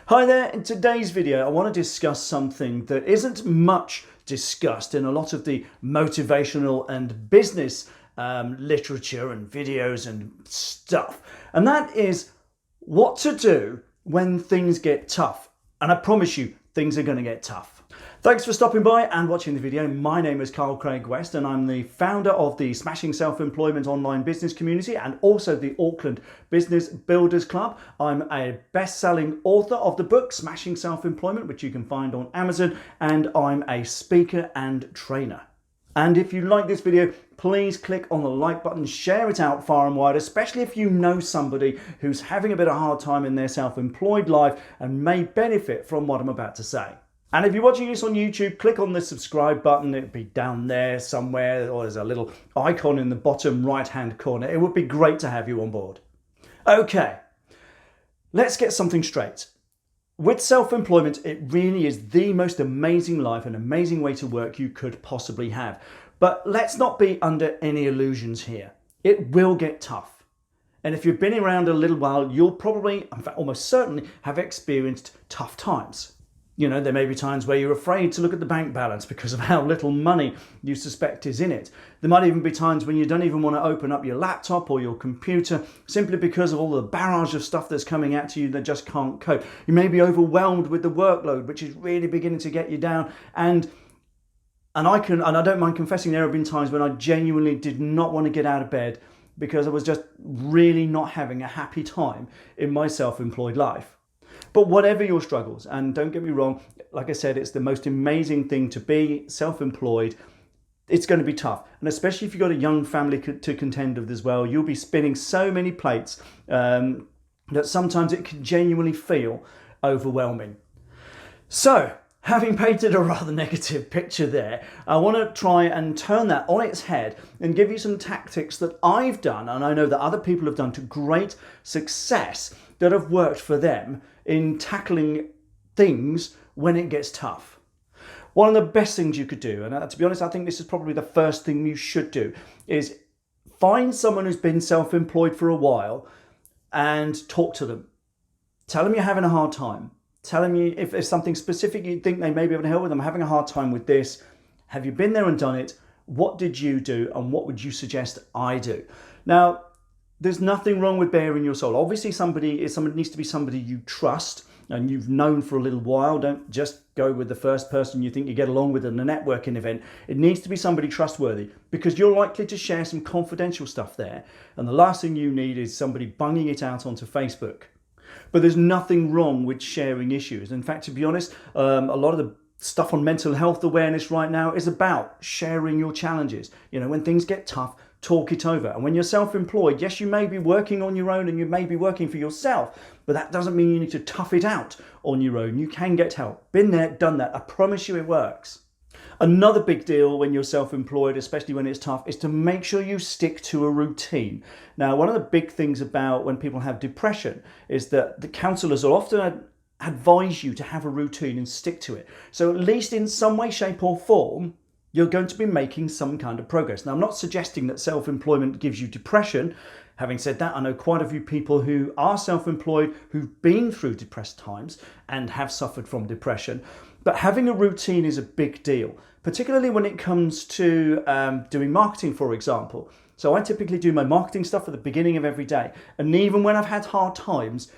Hi there, in today's video I want to discuss something that isn't much discussed in a lot of the motivational and business literature and videos and stuff, and that is what to do when things get tough. And I promise you, things are going to get tough. Thanks for stopping by and watching the video. My name is Carl Craig West and I'm the founder of the Smashing Self-Employment online business community and also the Auckland Business Builders Club. I'm a best-selling author of the book Smashing Self-Employment, which you can find on Amazon, and I'm a speaker and trainer. And if you like this video, please click on the like button, share it out far and wide, especially if you know somebody who's having a bit of a hard time in their self-employed life and may benefit from what I'm about to say. And if you're watching this on YouTube, click on the subscribe button. It'll be down there somewhere, or there's a little icon in the bottom right-hand corner. It would be great to have you on board. Okay, let's get something straight. With self-employment, it really is the most amazing life, an amazing way to work you could possibly have. But let's not be under any illusions here. It will get tough. And if you've been around a little while, you'll probably, in fact, almost certainly have experienced tough times. You know, there may be times where you're afraid to look at the bank balance because of how little money you suspect is in it. There might even be times when you don't even want to open up your laptop or your computer simply because of all the barrage of stuff that's coming at you that just can't cope. You may be overwhelmed with the workload, which is really beginning to get you down. And I don't mind confessing, there have been times when I genuinely did not want to get out of bed because I was just really not having a happy time in my self-employed life. But whatever your struggles, and don't get me wrong, like I said, it's the most amazing thing to be self-employed. It's going to be tough. And especially if you've got a young family to contend with as well, you'll be spinning so many plates that sometimes it can genuinely feel overwhelming. So, having painted a rather negative picture there, I want to try and turn that on its head and give you some tactics that I've done, and I know that other people have done to great success, that have worked for them in tackling things when it gets tough. One of the best things you could do, and to be honest, I think this is probably the first thing you should do, is find someone who's been self-employed for a while and talk to them. Tell them you're having a hard time. Tell them if there's something specific you think they may be able to help with. I'm having a hard time with this. Have you been there and done it? What did you do and what would you suggest I do? Now, there's nothing wrong with bearing your soul. Obviously, somebody needs to be somebody you trust and you've known for a little while. Don't just go with the first person you think you get along with in a networking event. It needs to be somebody trustworthy because you're likely to share some confidential stuff there. And the last thing you need is somebody bunging it out onto Facebook. But there's nothing wrong with sharing issues. In fact, to be honest, a lot of the stuff on mental health awareness right now is about sharing your challenges. You know, when things get tough, talk it over. And when you're self-employed, yes, you may be working on your own and you may be working for yourself, but that doesn't mean you need to tough it out on your own. You can get help. Been there, done that. I promise you it works. Another big deal when you're self-employed, especially when it's tough, is to make sure you stick to a routine. Now, one of the big things about when people have depression is that the counsellors will often advise you to have a routine and stick to it. So at least in some way, shape or form, you're going to be making some kind of progress. Now, I'm not suggesting that self-employment gives you depression. Having said that, I know quite a few people who are self-employed who've been through depressed times and have suffered from depression. But having a routine is a big deal, particularly when it comes to doing marketing, for example. So I typically do my marketing stuff at the beginning of every day. And even when I've had hard times,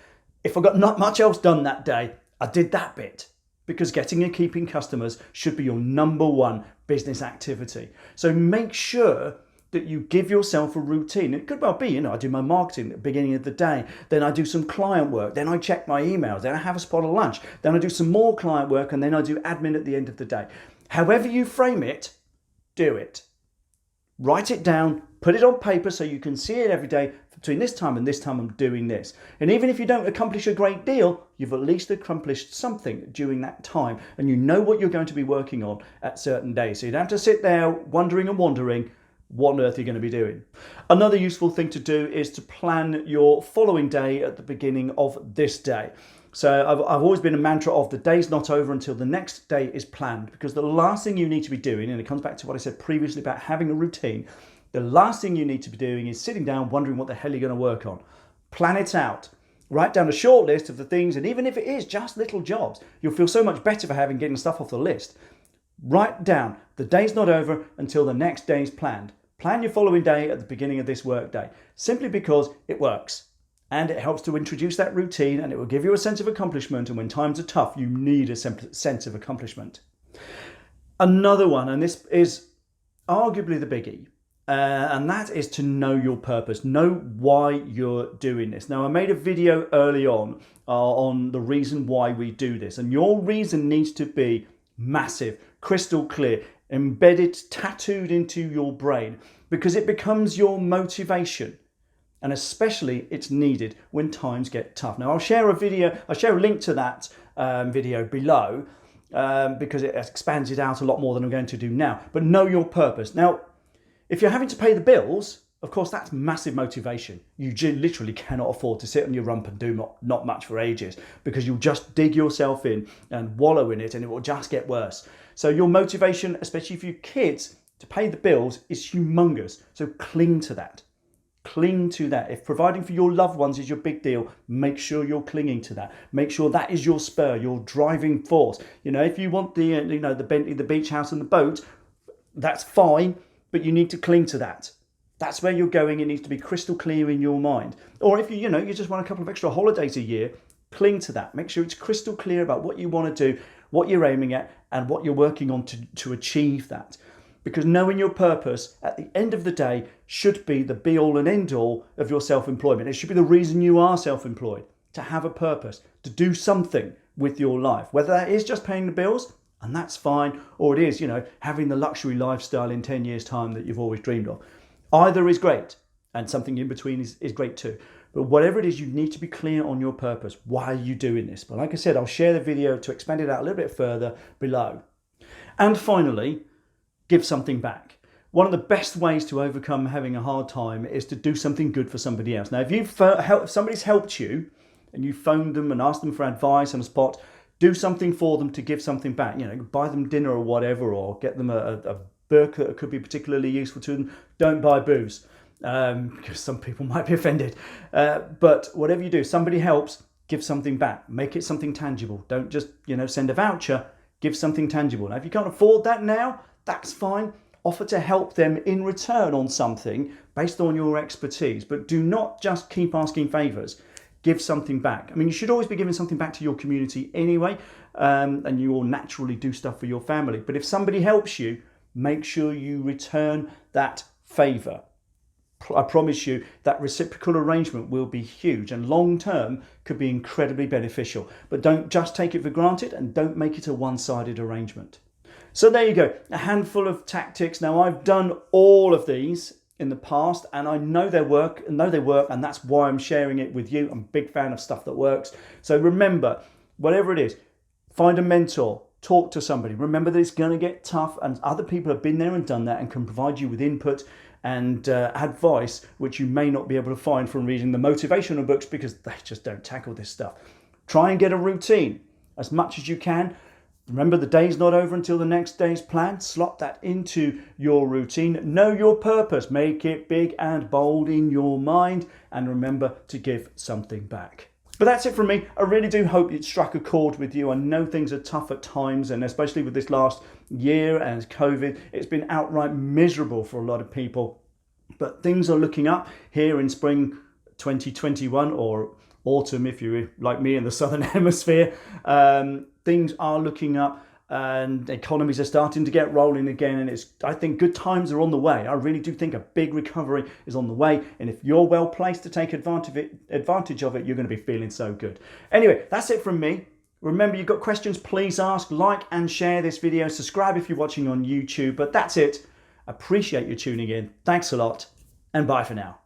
if I got not much else done that day, I did that bit. Because getting and keeping customers should be your number one business activity. So make sure that you give yourself a routine. It could well be, I do my marketing at the beginning of the day, then I do some client work, then I check my emails, then I have a spot of lunch, then I do some more client work, and then I do admin at the end of the day. However you frame it, do it. Write it down, put it on paper so you can see it every day. Between this time and this time, I'm doing this. And even if you don't accomplish a great deal, you've at least accomplished something during that time. And you know what you're going to be working on at certain days. So you don't have to sit there wondering and wondering what on earth you're going to be doing. Another useful thing to do is to plan your following day at the beginning of this day. So I've always been a mantra of the day's not over until the next day is planned, because the last thing you need to be doing, and it comes back to what I said previously about having a routine, the last thing you need to be doing is sitting down wondering what the hell you're going to work on. Plan it out. Write down a short list of the things, and even if it is just little jobs, you'll feel so much better for getting stuff off the list. Write down, the day's not over until the next day's planned. Plan your following day at the beginning of this work day, simply because it works. And it helps to introduce that routine, and it will give you a sense of accomplishment. And when times are tough, you need a sense of accomplishment. Another one, and this is arguably the biggie, and that is to know your purpose. Know why you're doing this. Now, I made a video early on the reason why we do this, and your reason needs to be massive, crystal clear, embedded, tattooed into your brain, because it becomes your motivation. And especially it's needed when times get tough. Now, I'll share a link to that video below because it expands it out a lot more than I'm going to do now. But know your purpose. Now, if you're having to pay the bills, of course, that's massive motivation. You literally cannot afford to sit on your rump and do not much for ages, because you'll just dig yourself in and wallow in it, and it will just get worse. So your motivation, especially for your kids, to pay the bills is humongous. So cling to that. Cling to that. If providing for your loved ones is your big deal, make sure you're clinging to that. Make sure that is your spur, your driving force. You know, if you want the Bentley, the beach house and the boat, that's fine, but you need to cling to that. That's where you're going. It needs to be crystal clear in your mind. Or if you just want a couple of extra holidays a year, cling to that. Make sure it's crystal clear about what you want to do, what you're aiming at, and what you're working on to achieve that. Because knowing your purpose at the end of the day should be the be all and end all of your self-employment. It should be the reason you are self-employed, to have a purpose, to do something with your life, whether that is just paying the bills, and that's fine, or it is, having the luxury lifestyle in 10 years' time that you've always dreamed of. Either is great, and something in between is great too. But whatever it is, you need to be clear on your purpose. Why are you doing this? But like I said, I'll share the video to expand it out a little bit further below. And finally, give something back. One of the best ways to overcome having a hard time is to do something good for somebody else. Now, if somebody's helped you and you phoned them and asked them for advice on the spot, do something for them to give something back. Buy them dinner or whatever, or get them a book that could be particularly useful to them. Don't buy booze, because some people might be offended. But whatever you do, somebody helps, give something back. Make it something tangible. Don't just send a voucher. Give something tangible. Now, if you can't afford that now, that's fine. Offer to help them in return on something based on your expertise, but do not just keep asking favors. Give something back. I mean, you should always be giving something back to your community anyway, and you will naturally do stuff for your family. But if somebody helps you, make sure you return that favor. I promise you that reciprocal arrangement will be huge and long term could be incredibly beneficial. But don't just take it for granted, and don't make it a one-sided arrangement. So there you go, a handful of tactics. Now, I've done all of these in the past, and I know they work, and that's why I'm sharing it with you. I'm a big fan of stuff that works. So remember, whatever it is, find a mentor, talk to somebody. Remember that it's going to get tough, and other people have been there and done that and can provide you with input and advice which you may not be able to find from reading the motivational books, because they just don't tackle this stuff. Try and get a routine as much as you can. Remember, the day's not over until the next day's planned. Slot that into your routine. Know your purpose. Make it big and bold in your mind. And remember to give something back. But that's it from me. I really do hope it struck a chord with you. I know things are tough at times, and especially with this last year and COVID, it's been outright miserable for a lot of people. But things are looking up here in spring 2021, or autumn if you're like me in the southern hemisphere. Things are looking up, and economies are starting to get rolling again, and I think good times are on the way. I really do think a big recovery is on the way, and if you're well placed to take advantage of it, you're going to be feeling so good. Anyway, that's it from me. Remember, you've got questions, please ask, like and share this video, subscribe if you're watching on YouTube. But that's it. Appreciate you tuning in. Thanks a lot, and bye for now.